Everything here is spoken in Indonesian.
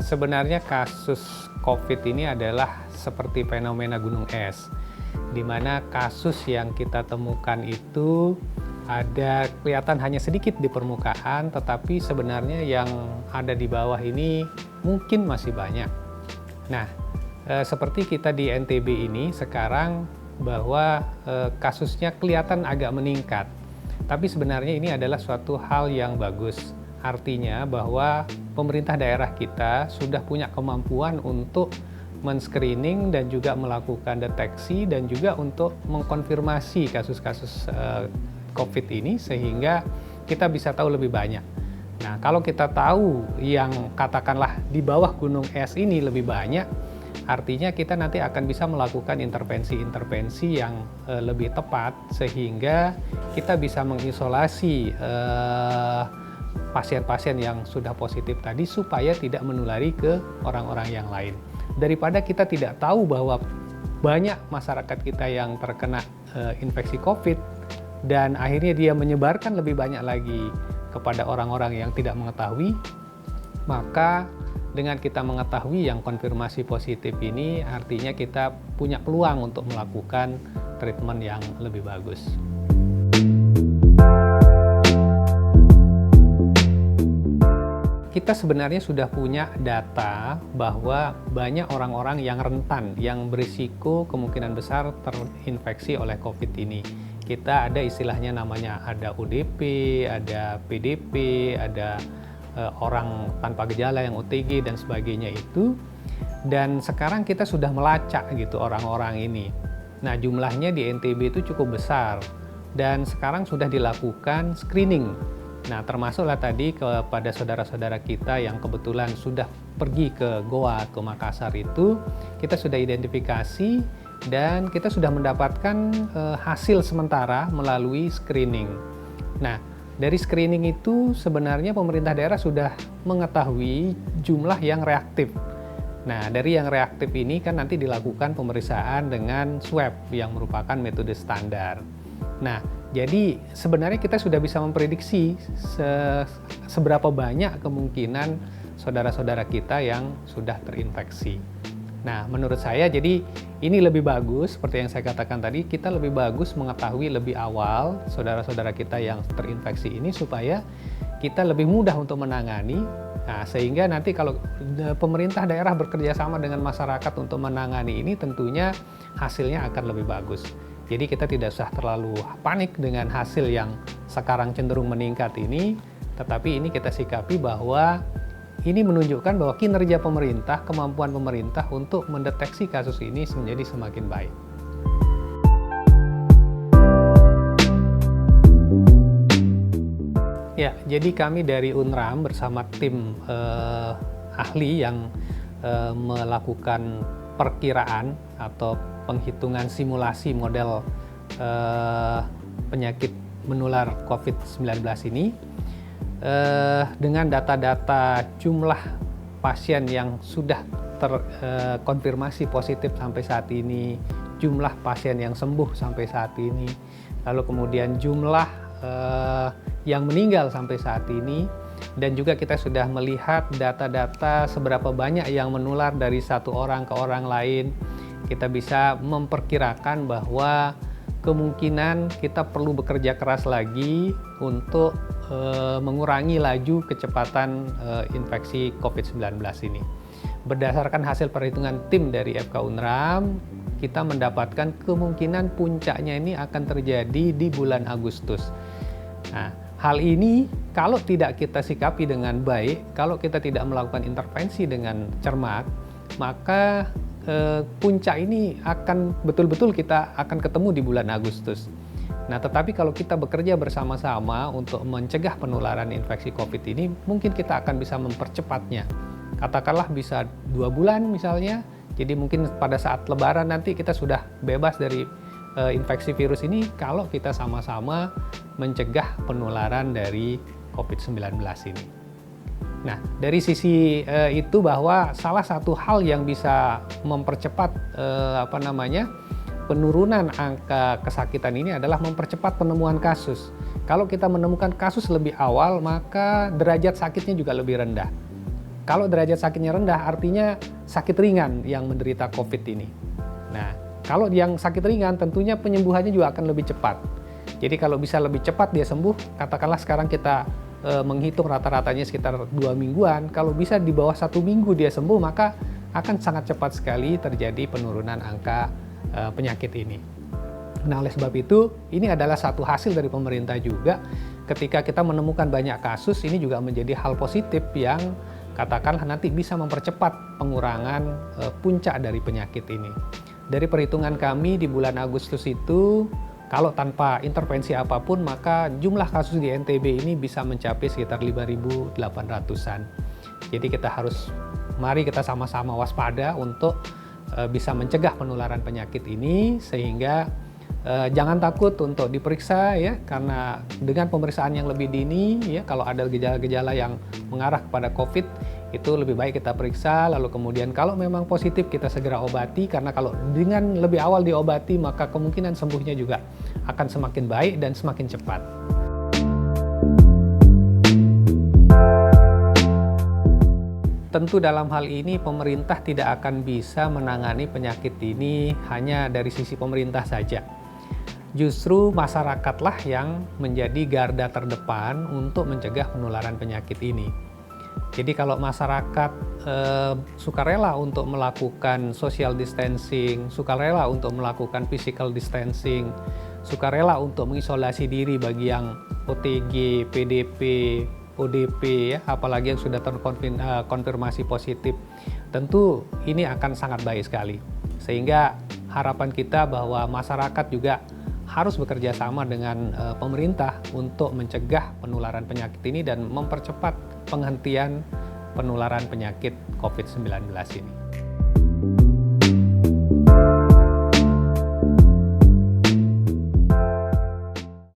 sebenarnya kasus COVID ini adalah seperti fenomena gunung es, di mana kasus yang kita temukan itu ada kelihatan hanya sedikit di permukaan, tetapi sebenarnya yang ada di bawah ini mungkin masih banyak. Nah, seperti kita di NTB ini sekarang bahwa kasusnya kelihatan agak meningkat, tapi sebenarnya ini adalah suatu hal yang bagus. Artinya bahwa pemerintah daerah kita sudah punya kemampuan untuk men-screening dan juga melakukan deteksi dan juga untuk mengkonfirmasi kasus-kasus COVID ini sehingga kita bisa tahu lebih banyak. Nah, kalau kita tahu yang katakanlah di bawah gunung es ini lebih banyak, artinya kita nanti akan bisa melakukan intervensi-intervensi yang lebih tepat sehingga kita bisa mengisolasi pasien-pasien yang sudah positif tadi supaya tidak menulari ke orang-orang yang lain. Daripada kita tidak tahu bahwa banyak masyarakat kita yang terkena infeksi COVID dan akhirnya dia menyebarkan lebih banyak lagi kepada orang-orang yang tidak mengetahui, maka dengan kita mengetahui yang konfirmasi positif ini artinya kita punya peluang untuk melakukan treatment yang lebih bagus. Kita sebenarnya sudah punya data bahwa banyak orang-orang yang rentan, yang berisiko kemungkinan besar terinfeksi oleh COVID ini. Kita ada istilahnya namanya ada ODP, ada PDP, ada orang tanpa gejala yang OTG dan sebagainya itu. Dan sekarang kita sudah melacak gitu orang-orang ini. Nah, jumlahnya di NTB itu cukup besar dan sekarang sudah dilakukan screening. Nah, termasuklah tadi kepada saudara-saudara kita yang kebetulan sudah pergi ke Goa, ke Makassar itu, kita sudah identifikasi dan kita sudah mendapatkan hasil sementara melalui screening. Nah, dari screening itu sebenarnya pemerintah daerah sudah mengetahui jumlah yang reaktif. Nah, dari yang reaktif ini kan nanti dilakukan pemeriksaan dengan swab yang merupakan metode standar. Nah, jadi sebenarnya kita sudah bisa memprediksi seberapa banyak kemungkinan saudara-saudara kita yang sudah terinfeksi. Nah, menurut saya jadi ini lebih bagus, seperti yang saya katakan tadi, kita lebih bagus mengetahui lebih awal saudara-saudara kita yang terinfeksi ini supaya kita lebih mudah untuk menangani. Nah, sehingga nanti kalau pemerintah daerah bekerja sama dengan masyarakat untuk menangani ini tentunya hasilnya akan lebih bagus. Jadi kita tidak usah terlalu panik dengan hasil yang sekarang cenderung meningkat ini, tetapi ini kita sikapi bahwa ini menunjukkan bahwa kinerja pemerintah, kemampuan pemerintah untuk mendeteksi kasus ini menjadi semakin baik. Ya, jadi kami dari UNRAM bersama tim ahli yang melakukan perkiraan atau penghitungan simulasi model penyakit menular COVID-19 ini dengan data-data jumlah pasien yang sudah terkonfirmasi positif sampai saat ini, jumlah pasien yang sembuh sampai saat ini, lalu kemudian jumlah yang meninggal sampai saat ini, dan juga kita sudah melihat data-data seberapa banyak yang menular dari satu orang ke orang lain. Kita bisa memperkirakan bahwa kemungkinan kita perlu bekerja keras lagi untuk mengurangi laju kecepatan infeksi COVID-19 ini. Berdasarkan hasil perhitungan tim dari FK UNRAM, kita mendapatkan kemungkinan puncaknya ini akan terjadi di bulan Agustus. Nah, hal ini kalau tidak kita sikapi dengan baik, kalau kita tidak melakukan intervensi dengan cermat, maka puncak ini akan betul-betul kita akan ketemu di bulan Agustus. Nah, tetapi kalau kita bekerja bersama-sama untuk mencegah penularan infeksi COVID ini, mungkin kita akan bisa mempercepatnya. Katakanlah bisa 2 bulan misalnya, jadi mungkin pada saat Lebaran nanti kita sudah bebas dari infeksi virus ini kalau kita sama-sama mencegah penularan dari COVID-19 ini. Nah, dari sisi itu bahwa salah satu hal yang bisa mempercepat penurunan angka kesakitan ini adalah mempercepat penemuan kasus. Kalau kita menemukan kasus lebih awal, maka derajat sakitnya juga lebih rendah. Kalau derajat sakitnya rendah artinya sakit ringan yang menderita COVID ini. Nah, kalau yang sakit ringan tentunya penyembuhannya juga akan lebih cepat. Jadi kalau bisa lebih cepat dia sembuh, katakanlah sekarang kita menghitung rata-ratanya sekitar 2 mingguan, kalau bisa di bawah 1 minggu dia sembuh, maka akan sangat cepat sekali terjadi penurunan angka penyakit ini. Nah, oleh sebab itu, ini adalah satu hasil dari pemerintah juga. Ketika kita menemukan banyak kasus, ini juga menjadi hal positif yang katakanlah nanti bisa mempercepat pengurangan puncak dari penyakit ini. Dari perhitungan kami di bulan Agustus itu, kalau tanpa intervensi apapun, maka jumlah kasus di NTB ini bisa mencapai sekitar 5.800-an. Jadi mari kita sama-sama waspada untuk bisa mencegah penularan penyakit ini, sehingga jangan takut untuk diperiksa ya, karena dengan pemeriksaan yang lebih dini ya, kalau ada gejala-gejala yang mengarah kepada COVID, itu lebih baik kita periksa, lalu kemudian kalau memang positif kita segera obati, karena kalau dengan lebih awal diobati maka kemungkinan sembuhnya juga akan semakin baik dan semakin cepat. Tentu dalam hal ini pemerintah tidak akan bisa menangani penyakit ini hanya dari sisi pemerintah saja. Justru masyarakatlah yang menjadi garda terdepan untuk mencegah penularan penyakit ini. Jadi kalau masyarakat sukarela untuk melakukan social distancing, sukarela untuk melakukan physical distancing, sukarela untuk mengisolasi diri bagi yang OTG, PDP, ODP, ya, apalagi yang sudah terkonfirmasi positif, tentu ini akan sangat baik sekali. Sehingga harapan kita bahwa masyarakat juga harus bekerja sama dengan pemerintah untuk mencegah penularan penyakit ini dan mempercepat penghentian penularan penyakit COVID-19 ini.